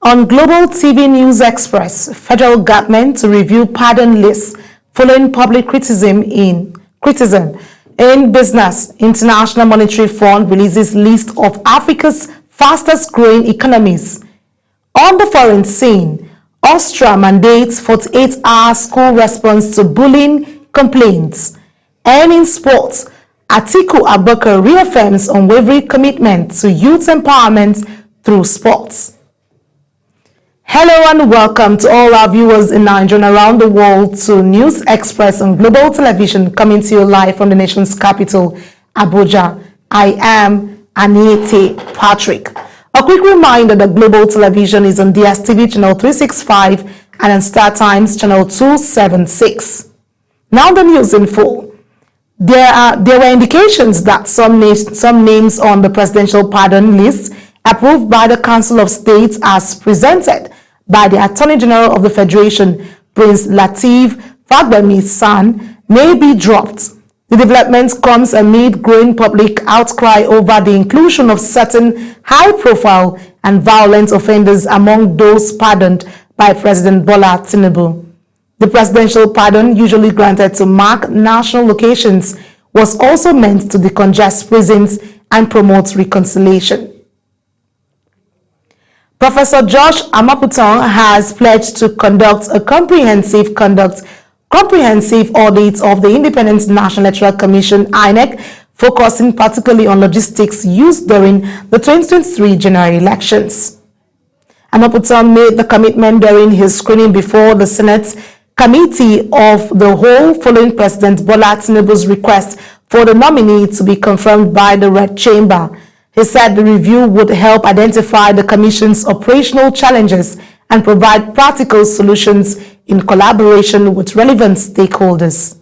On Global TV News Express, federal government to review pardon lists following public criticism in business. International Monetary Fund releases list of Africa's fastest growing economies. On the foreign scene, Austria mandates 48-hour school response to bullying complaints. And in sports, Atiku Abubakar reaffirms unwavering commitment to youth empowerment through sports. Hello and welcome to all our viewers in Nigeria and around the world to News Express on Global Television, coming to you live from the nation's capital, Abuja. I am Aniete Patrick. A quick reminder that Global Television is on DSTV channel 365 and on Star Times channel 276. Now the news in full. There were indications that some names on the presidential pardon list approved by the Council of State as presented by the Attorney General of the Federation, Prince Lateef Fagbemi's son, may be dropped. The development comes amid growing public outcry over the inclusion of certain high-profile and violent offenders among those pardoned by President Bola Tinubu. The presidential pardon, usually granted to mark national occasions, was also meant to decongest prisons and promote reconciliation. Professor Josh Amopitan has pledged to conduct a comprehensive audit of the Independent National Electoral Commission (INEC), focusing particularly on logistics used during the 2023 general elections. Amopitan made the commitment during his screening before the Senate Committee of the Whole following President Bola Tinubu's request for the nominee to be confirmed by the Red Chamber. He said the review would help identify the Commission's operational challenges and provide practical solutions in collaboration with relevant stakeholders.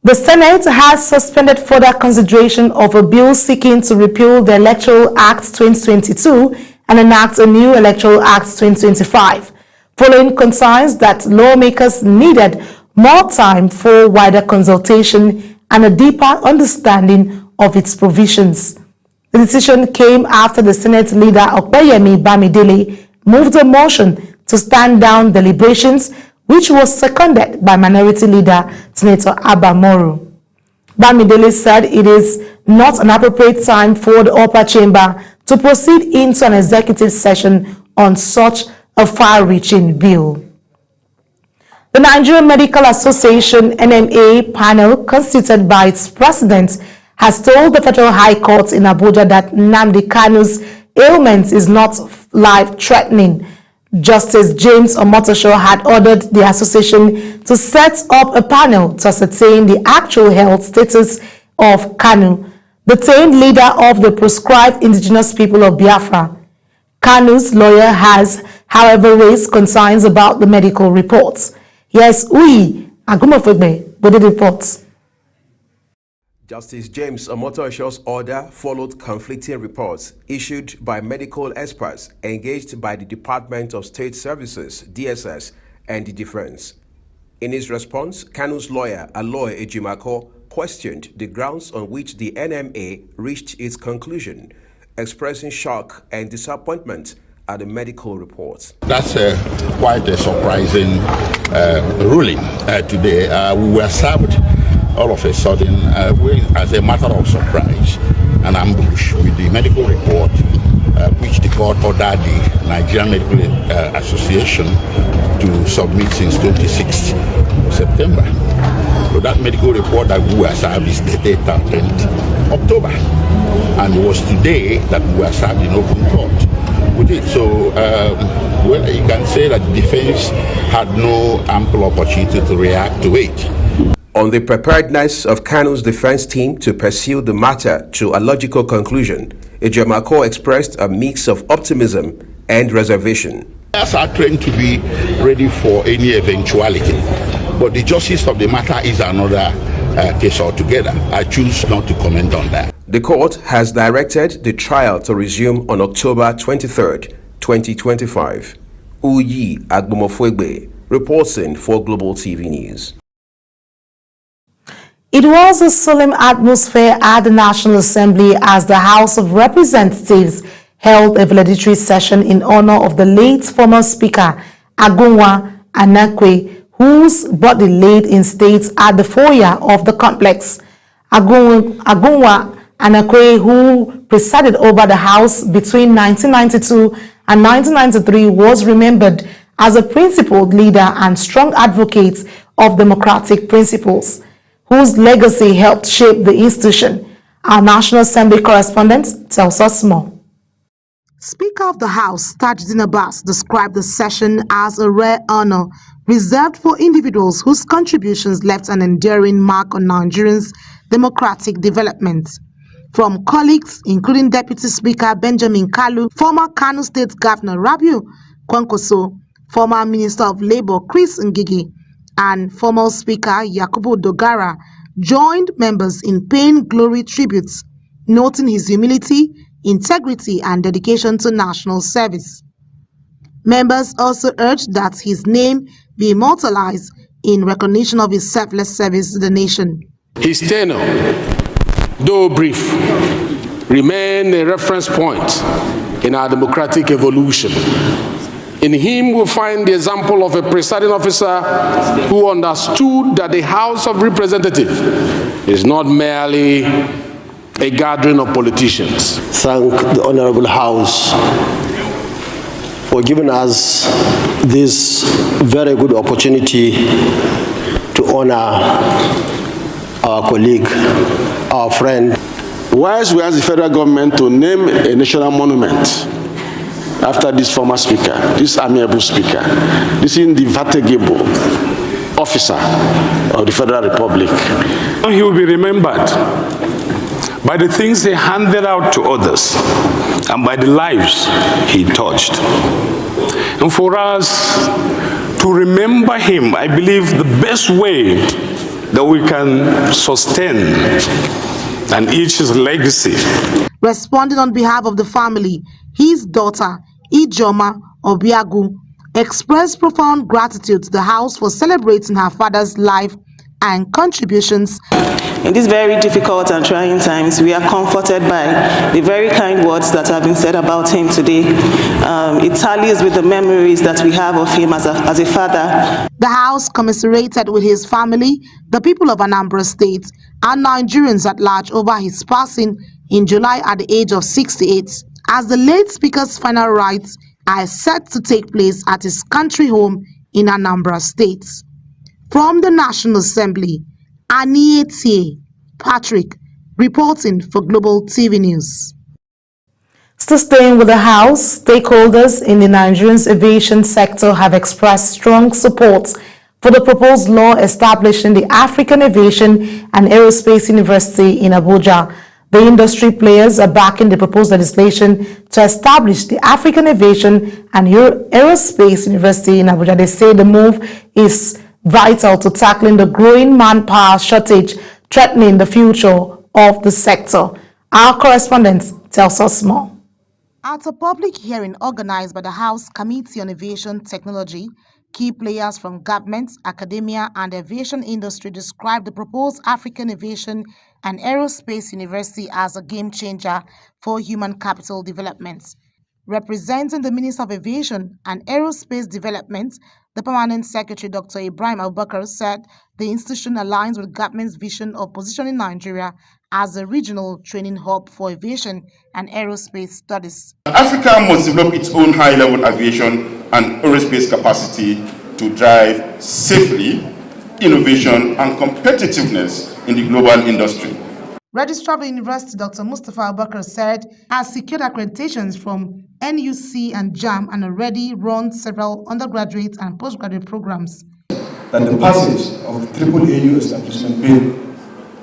The Senate has suspended further consideration of a bill seeking to repeal the Electoral Act 2022 and enact a new Electoral Act 2025, following concerns that lawmakers needed more time for wider consultation and a deeper understanding of its provisions. The decision came after the Senate leader Opeyemi Bamidele moved a motion to stand down deliberations, which was seconded by Minority Leader Senator Abba Moro. Bamidele said it is not an appropriate time for the upper chamber to proceed into an executive session on such a far-reaching bill. The Nigerian Medical Association (NMA) panel, constituted by its president, has told the Federal High Court in Abuja that Nnamdi Kanu's ailment is not life-threatening. Justice James Omotosho had ordered the association to set up a panel to ascertain the actual health status of Kanu, the detained leader of the proscribed indigenous people of Biafra. Kanu's lawyer has, however, raised concerns about the medical reports. Yes, Uyi Agumofegbe with the reports. Justice James Omotosho's order followed conflicting reports issued by medical experts engaged by the Department of State Services, DSS, and the Defense. In his response, Kanu's lawyer, Aloy Ejimako, questioned the grounds on which the NMA reached its conclusion, expressing shock and disappointment at the medical reports. That's quite a surprising ruling today. We were served all of a sudden, as a matter of surprise, an ambush with the medical report, which the court ordered the Nigerian Medical Association to submit since 26th September. So that medical report that we were served is dated 10th October. And it was today that we were served in open court with it. So, well, you can say that the defense had no ample opportunity to react to it. On the preparedness of Kanu's defense team to pursue the matter to a logical conclusion, Ejimako expressed a mix of optimism and reservation. Lawyers are trained to be ready for any eventuality, but the justice of the matter is another case altogether. I choose not to comment on that. The court has directed the trial to resume on October 23rd, 2025. Uyi Agumofegbe, reporting for Global TV News. It was a solemn atmosphere at the National Assembly as the House of Representatives held a valedictory session in honor of the late former Speaker Agunwa Anakwe, whose body laid in state at the foyer of the complex. Agunwa Anakwe, who presided over the House between 1992 and 1993, was remembered as a principled leader and strong advocate of democratic principles, whose legacy helped shape the institution. Our National Assembly correspondent tells us more. Speaker of the House, Tajuddin Abbas, described the session as a rare honor reserved for individuals whose contributions left an enduring mark on Nigerians' democratic development. From colleagues, including Deputy Speaker Benjamin Kalu, former Kano State Governor Rabiu Kwankwaso, former Minister of Labour Chris Ngigi, and former Speaker Yakubu Dogara, joined members in paying glory tributes, noting his humility, integrity, and dedication to national service. Members also urged that his name be immortalized in recognition of his selfless service to the nation. His tenure, though brief, remained a reference point in our democratic evolution. In him, we find the example of a presiding officer who understood that the House of Representatives is not merely a gathering of politicians. Thank the Honorable House for giving us this very good opportunity to honor our colleague, our friend. Whilst we ask the federal government to name a national monument after this former speaker, this amiable speaker, this indefatigable officer of the Federal Republic, he will be remembered by the things he handed out to others and by the lives he touched. And for us to remember him, I believe the best way that we can sustain and each his legacy. Responding on behalf of the family, his daughter, Ijoma Obiagu, expressed profound gratitude to the House for celebrating her father's life and contributions. In these very difficult and trying times, we are comforted by the very kind words that have been said about him today. It tallies with the memories that we have of him as a father. The House commiserated with his family, the people of Anambra State, and Nigerians at large over his passing in July at the age of 68, as the late Speaker's final rites are set to take place at his country home in Anambra State. From the National Assembly, Anietie Patrick reporting for Global TV News. Still staying with the House, stakeholders in the Nigerian aviation sector have expressed strong support for the proposed law establishing the African Aviation and Aerospace University in Abuja. The industry players are backing the proposed legislation to establish the African Aviation and Aerospace University in Abuja. They say the move is vital to tackling the growing manpower shortage threatening the future of the sector. Our correspondent tells us more. At a public hearing organized by the House Committee on Aviation Technology, key players from government, academia, and the aviation industry described the proposed African Aviation and Aerospace University as a game changer for human capital development. Representing the Minister of Aviation and Aerospace Development, the Permanent Secretary Dr. Ibrahim Abubakar said the institution aligns with government's vision of positioning Nigeria as a regional training hub for aviation and aerospace studies. Africa must develop its own high-level aviation and aerospace capacity to drive safely, innovation, and competitiveness in the global industry. Registrar of the University, Dr. Mustafa Abubakar, said has secured accreditations from NUC and JAM and already run several undergraduate and postgraduate programs. That the passage of the AAAU establishment bill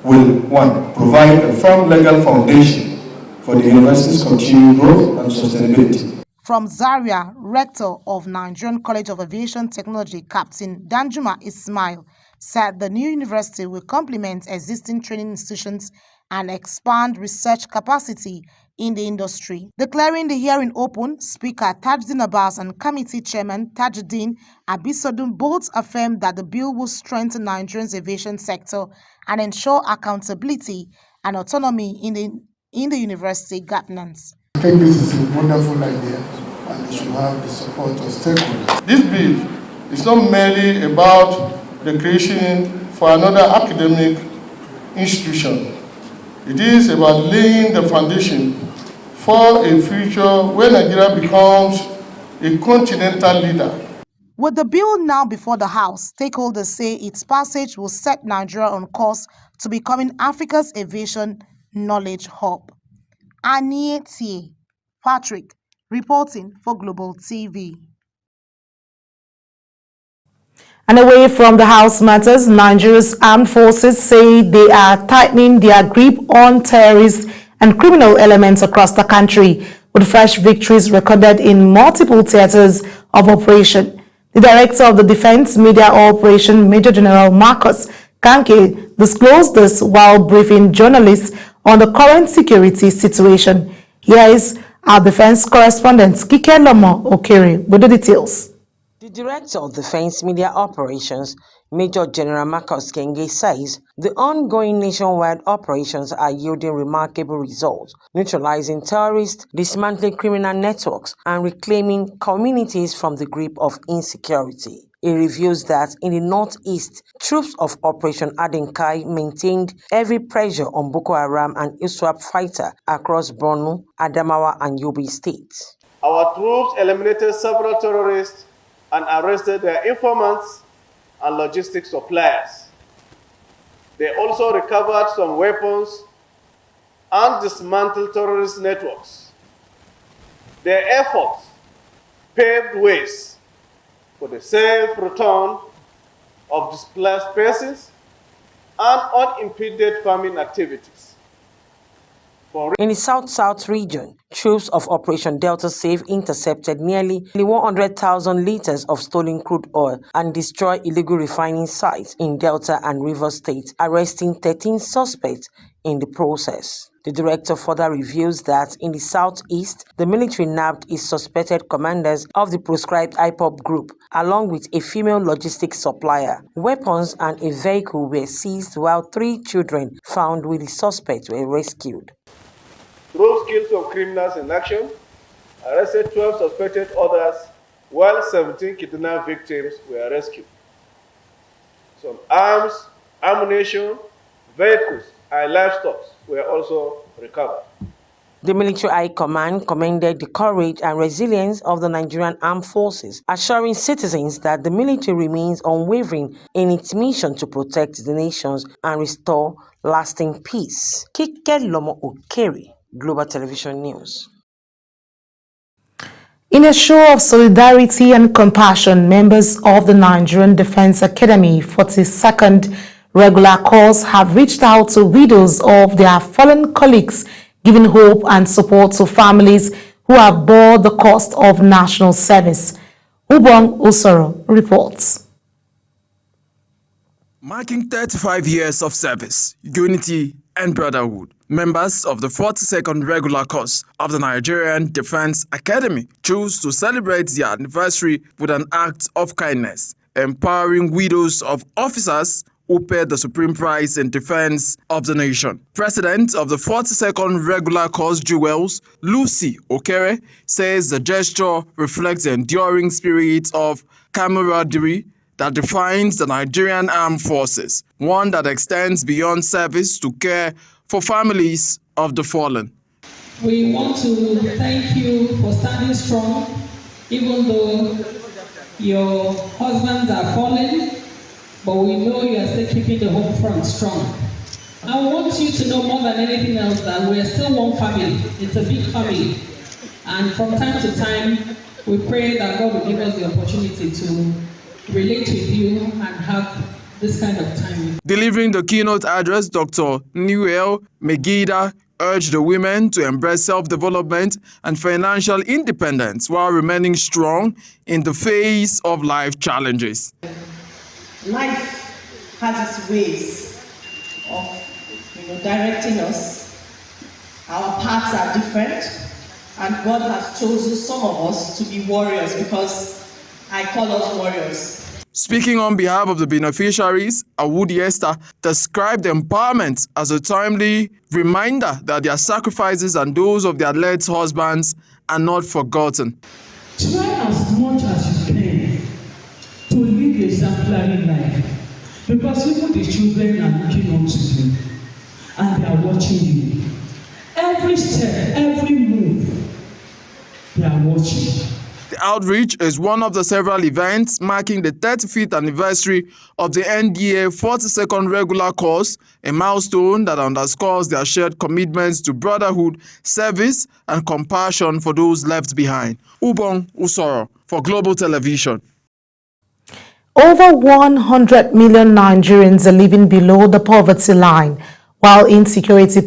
will, one, provide a firm legal foundation for the university's continued growth and sustainability. From Zaria, Rector of Nigerian College of Aviation Technology, Captain Danjuma Ismail, said the new university will complement existing training institutions and expand research capacity in the industry. Declaring the hearing open, Speaker Tajuddin Abbas and Committee Chairman Tajuddin Abisodun both affirmed that the bill will strengthen Nigeria's aviation sector and ensure accountability and autonomy in the university governance. think this is a wonderful idea and it should have the support of stakeholders. This bill is not merely about the creation for another academic institution. It is about laying the foundation for a future where Nigeria becomes a continental leader. With the bill now before the House, stakeholders say its passage will set Nigeria on course to becoming Africa's aviation knowledge hub. Anieti Patrick, reporting for Global TV. And away from the House matters, Nigeria's armed forces say they are tightening their grip on terrorists and criminal elements across the country, with fresh victories recorded in multiple theaters of operation. The director of the Defense Media Operation, Major General Marcus Kanke, disclosed this while briefing journalists on the current security situation. Here is our defense correspondent, Kike Lomo Okere, with the details. The Director of Defense Media Operations, Major General Marcus Kenge, says the ongoing nationwide operations are yielding remarkable results, neutralizing terrorists, dismantling criminal networks, and reclaiming communities from the grip of insecurity. He reveals that in the northeast, troops of Operation Adenkai maintained heavy pressure on Boko Haram and ISWAP fighters across Borno, Adamawa, and Yobe states. Our troops eliminated several terrorists and arrested their informants and logistics suppliers. They also recovered some weapons and dismantled terrorist networks. Their efforts paved ways for the safe return of displaced persons and unimpeded farming activities. In the South-South region, troops of Operation Delta Safe intercepted nearly 100,000 liters of stolen crude oil and destroyed illegal refining sites in Delta and Rivers states, arresting 13 suspects in the process. The director further reveals that in the southeast, the military nabbed its suspected commanders of the proscribed IPOB group, along with a female logistics supplier. Weapons and a vehicle were seized while 3 children found with the suspects were rescued. Through skills of criminals in action, arrested 12 suspected others, while 17 kidnapped victims were rescued. Some arms, ammunition, vehicles, and livestock were also recovered. The Military High Command commended the courage and resilience of the Nigerian Armed Forces, assuring citizens that the military remains unwavering in its mission to protect the nations and restore lasting peace. Kike Lomo Okere, Global Television News. In a show of solidarity and compassion, members of the Nigerian Defense Academy 42nd regular course have reached out to widows of their fallen colleagues, giving hope and support to families who have borne the cost of national service. Ubong Usoro reports. Marking 35 years of service, unity, and brotherhood, members of the 42nd regular course of the Nigerian Defense Academy choose to celebrate their anniversary with an act of kindness, empowering widows of officers who paid the supreme price in defense of the nation. President of the 42nd regular course Jewels, Lucy Okere, says the gesture reflects the enduring spirit of camaraderie that defines the Nigerian Armed Forces, one that extends beyond service to care for families of the fallen. We want to thank you for standing strong, even though your husbands are fallen, but we know you are still keeping the home front strong. I want you to know more than anything else that we are still one family. It's a big family. And from time to time, we pray that God will give us the opportunity to relate with you and have this kind of time. Delivering the keynote address, Dr. Newell Megida urged the women to embrace self-development and financial independence while remaining strong in the face of life challenges. Life has its ways of directing us. Our paths are different, and God has chosen some of us to be warriors, because I call us warriors. Speaking on behalf of the beneficiaries, Awudi Esther described the empowerment as a timely reminder that their sacrifices and those of their late husbands are not forgotten. Try as much as you can to live a exemplary life, because even the children are looking up to you and they are watching you. Every step, every move, they are watching. The outreach is one of the several events marking the 35th anniversary of the NDA 42nd regular course, a milestone that underscores their shared commitments to brotherhood, service, and compassion for those left behind. Ubong Usoro for Global Television. Over 100 million Nigerians are living below the poverty line, while insecurity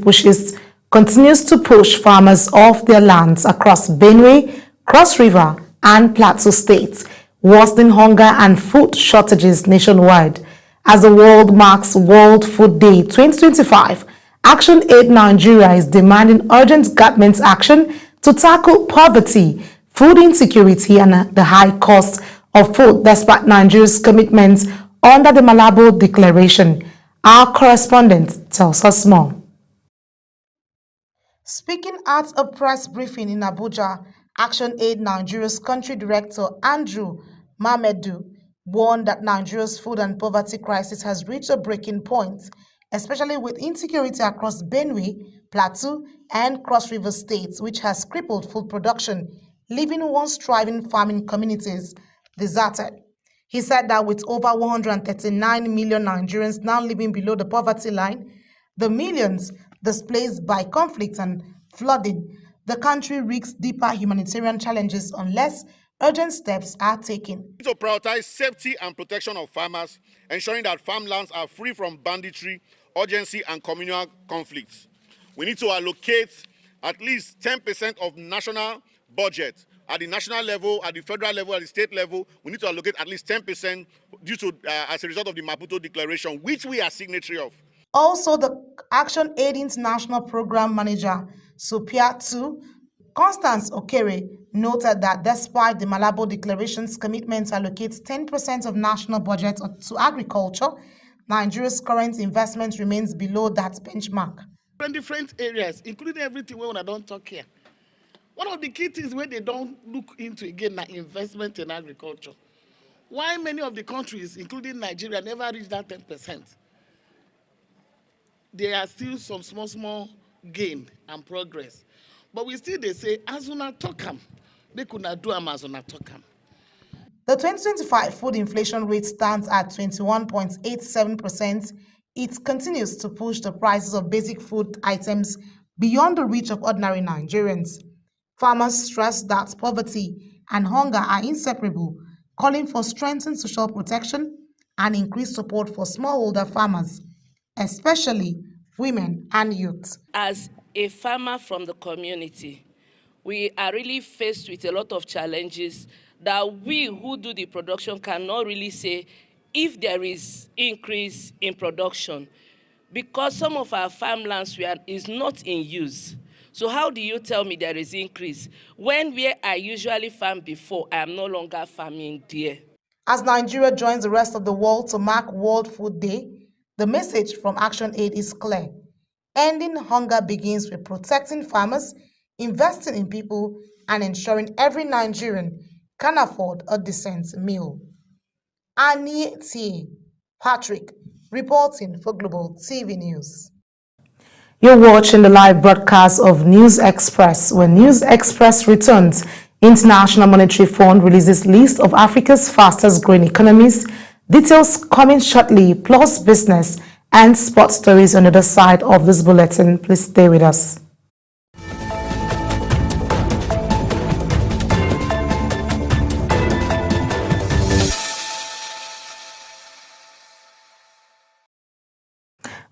continues to push farmers off their lands across Benue, Cross River, and Plateau states, worsening hunger and food shortages nationwide. As the world marks World Food Day 2025, ActionAid Nigeria is demanding urgent government action to tackle poverty, food insecurity, and the high cost of food despite Nigeria's commitments under the Malabo Declaration. Our correspondent tells us more. Speaking at a press briefing in Abuja, ActionAid Nigeria's country director Andrew Mamedu warned that Nigeria's food and poverty crisis has reached a breaking point, especially with insecurity across Benue, Plateau, and Cross River states, which has crippled food production, leaving once thriving farming communities deserted. He said that with over 139 million Nigerians now living below the poverty line, the millions displaced by conflict and flooding, the country risks deeper humanitarian challenges unless urgent steps are taken. To prioritize safety and protection of farmers, ensuring that farmlands are free from banditry, urgency, and communal conflicts. We need to allocate at least 10% of national budget at the national level, at the federal level, at the state level. We need to allocate at least 10% due to as a result of the Maputo Declaration, which we are signatory of. Also, the ActionAid International Program Manager, Sophia 2, Constance Okere, noted that despite the Malabo Declaration's commitment to allocate 10% of national budget to agriculture, Nigeria's current investment remains below that benchmark. In different areas, including everything when I don't talk here. One of the key things where they don't look into again is investment in agriculture. Why many of the countries, including Nigeria, never reach that 10%? There are still some small gain and progress. But we still, they say, as una talkam, they could not do as una talkam. The 2025 food inflation rate stands at 21.87%. It continues to push the prices of basic food items beyond the reach of ordinary Nigerians. Farmers stress that poverty and hunger are inseparable, calling for strengthened social protection and increased support for smallholder farmers, especially women and youth. As a farmer from the community, we are really faced with a lot of challenges that we who do the production cannot really say if there is increase in production, because some of our farmlands is not in use. So how do you tell me there is increase when where I usually farm before, I am no longer farming there? As Nigeria joins the rest of the world to mark World Food Day, the message from ActionAid is clear. Ending hunger begins with protecting farmers, investing in people, and ensuring every Nigerian can afford a decent meal. Annie T. Patrick, reporting for Global TV News. You're watching the live broadcast of News Express. When News Express returns, International Monetary Fund releases list of Africa's fastest growing economies. Details coming shortly, plus business and sports stories on the other side of this bulletin. Please stay with us.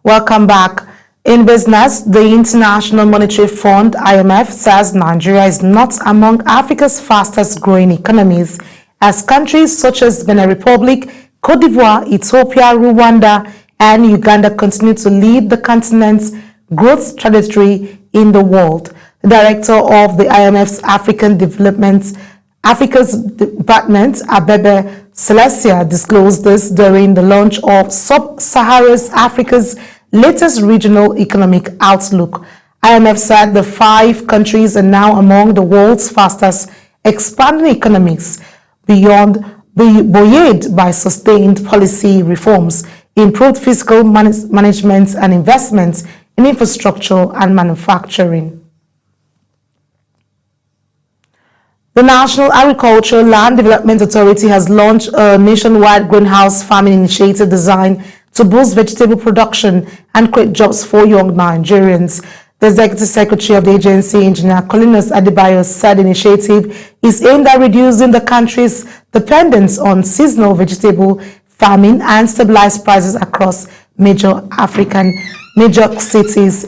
Welcome back. In business, the International Monetary Fund, IMF, says Nigeria is not among Africa's fastest growing economies, as countries such as Benin Republic, Cote d'Ivoire, Ethiopia, Rwanda, and Uganda continue to lead the continent's growth trajectory in the world. The director of the IMF's Africa's Department, Abebe Celestia disclosed this during the launch of Sub-Saharan Africa's latest regional economic outlook. IMF said the 5 countries are now among the world's fastest expanding economies, buoyed by sustained policy reforms, improved fiscal management and investments in infrastructure and manufacturing. The National Agricultural Land Development Authority has launched a nationwide greenhouse farming initiative designed to boost vegetable production and create jobs for young Nigerians. The Executive Secretary of the agency, Engineer Colinas Adebayo, said the initiative is aimed at reducing the country's dependence on seasonal vegetable farming and stabilize prices across major cities.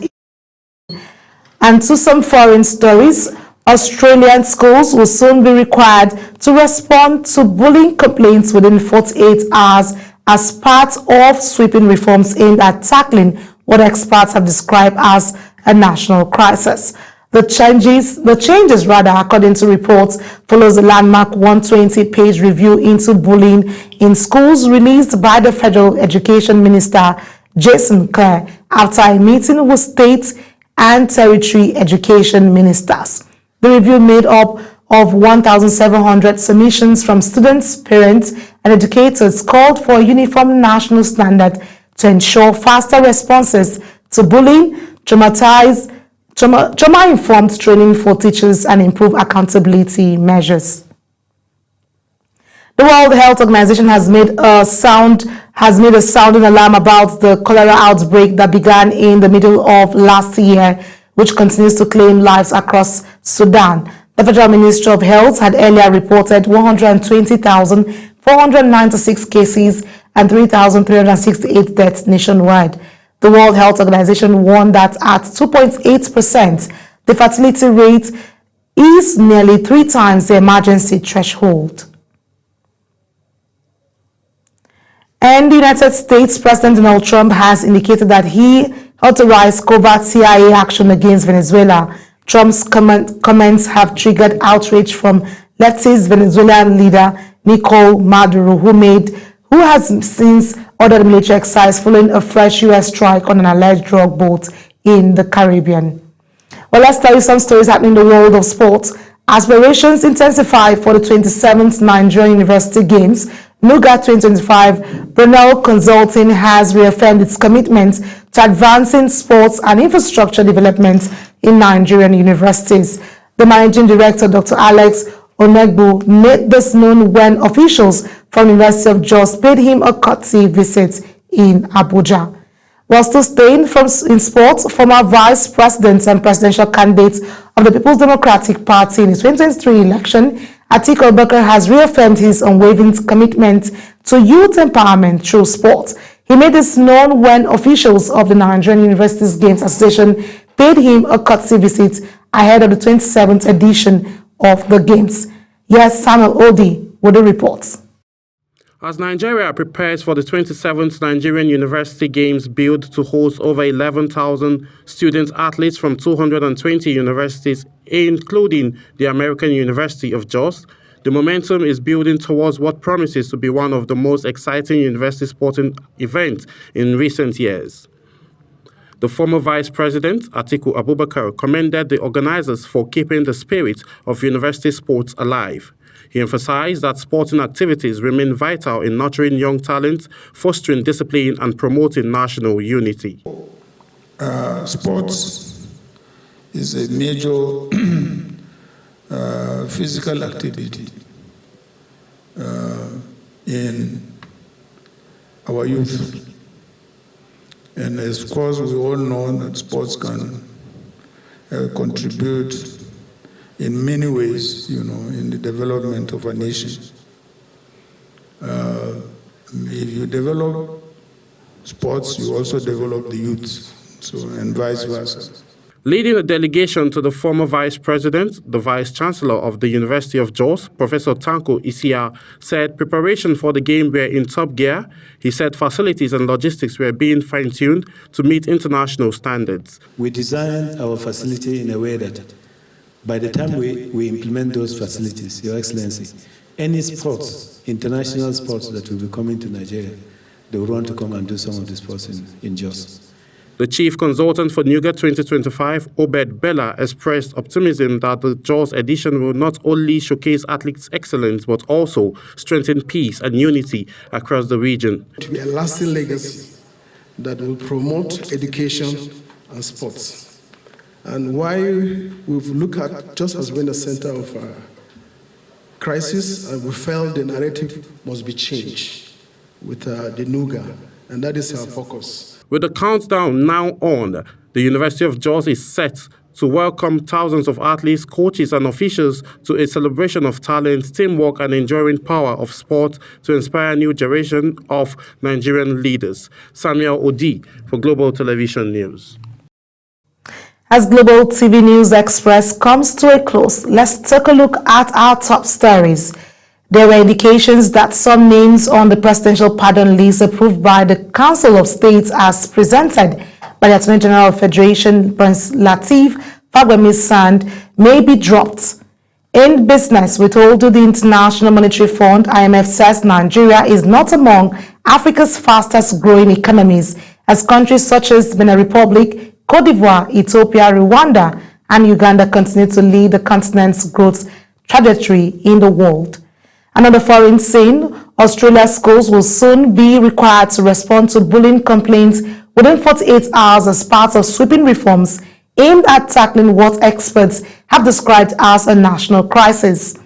And to some foreign stories, Australian schools will soon be required to respond to bullying complaints within 48 hours as part of sweeping reforms aimed at tackling what experts have described as a national crisis. The changes, according to reports, follows a landmark 120-page review into bullying in schools released by the Federal Education Minister, Jason Clare, after a meeting with state and territory education ministers. The review made up of 1,700 submissions from students, parents, and educators called for a uniform national standard to ensure faster responses to bullying, trauma-informed training for teachers, and improve accountability measures. The World Health Organization has made a sounding alarm about the cholera outbreak that began in the middle of last year, which continues to claim lives across Sudan. The Federal Ministry of Health had earlier reported 120,496 cases and 3,368 deaths nationwide. The World Health Organization warned that at 2.8%, the fatality rate is nearly 3 times the emergency threshold. And the United States President Donald Trump has indicated that he authorized covert CIA action against Venezuela. Trump's comments have triggered outrage from leftist Venezuelan leader Nicolás Maduro, who has since ordered military exercise following a fresh U.S. strike on an alleged drug boat in the Caribbean. Well, let's tell you some stories happening in the world of sports. Aspirations intensify for the 27th Nigerian University Games. NUGA 2025, Brunel Consulting has reaffirmed its commitment to advancing sports and infrastructure development in Nigerian universities. The Managing Director, Dr. Alex Onegbu, made this known when officials from the University of Jos paid him a courtesy visit in Abuja. While still staying in sports, former vice president and presidential candidate of the People's Democratic Party in the 2023 election, Atiku Abubakar has reaffirmed his unwavering commitment to youth empowerment through sport. He made this known when officials of the Nigerian Universities Games Association paid him a courtesy visit ahead of the 27th edition of the Games. Yes, Samuel Odi with the reports. As Nigeria prepares for the 27th Nigerian University Games billed to host over 11,000 student-athletes from 220 universities, including the American University of Jos, the momentum is building towards what promises to be one of the most exciting university sporting events in recent years. The former Vice President, Atiku Abubakar, commended the organizers for keeping the spirit of university sports alive. He emphasized that sporting activities remain vital in nurturing young talent, fostering discipline, and promoting national unity. Sports is a major physical activity in our youth. And of course, we all know that sports can contribute in many ways, in the development of a nation. If you develop sports, you also develop the youth, and vice versa. Leading a delegation to the former Vice President, the Vice Chancellor of the University of Jos, Professor Tanko Isia, said preparation for the game were in top gear. He said facilities and logistics were being fine-tuned to meet international standards. We designed our facility in a way that By the time we implement those facilities, Your Excellency, any sports, international sports that will be coming to Nigeria, they will want to come and do some of the sports in Jos. The chief consultant for NUGA 2025, Obed Bella, expressed optimism that the Jos edition will not only showcase athletes' excellence, but also strengthen peace and unity across the region. To be a lasting legacy that will promote education and sports. And while we've looked at Jos as being the center of our crisis, we felt the narrative must be changed with the NUGA, and that is our focus. With the countdown now on, the University of Jos is set to welcome thousands of athletes, coaches and officials to a celebration of talent, teamwork and enduring power of sport to inspire a new generation of Nigerian leaders. Samuel Odi for Global Television News. As Global TV News Express comes to a close, let's take a look at our top stories. There were indications that some names on the presidential pardon list approved by the Council of States as presented by the Attorney General of Federation, Prince Lateef Fagbemi-Sand, may be dropped. In business, we told you the International Monetary Fund, IMF, says Nigeria is not among Africa's fastest growing economies, as countries such as Benin Republic, Cote d'Ivoire, Ethiopia, Rwanda, and Uganda continue to lead the continent's growth trajectory in the world. Another foreign scene, Australia's schools will soon be required to respond to bullying complaints within 48 hours as part of sweeping reforms aimed at tackling what experts have described as a national crisis.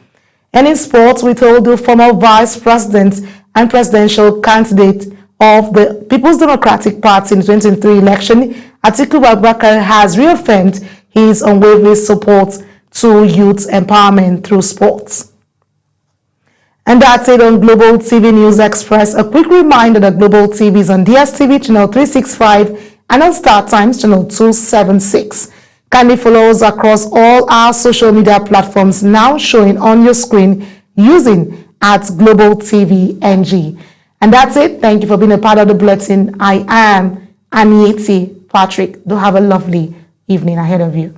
And in sports, we told the former vice president and presidential candidate of the People's Democratic Party in the 2023 election, Atiku Abubakar, has reaffirmed his unwavering support to youth empowerment through sports. And that's it on Global TV News Express. A quick reminder that Global TV is on DSTV channel 365 and on Star Times channel 276. Kindly follow us across all our social media platforms now showing on your screen using @Global TV NG. And that's it. Thank you for being a part of the bulletin. I am Anieti Patrick. Do have a lovely evening ahead of you.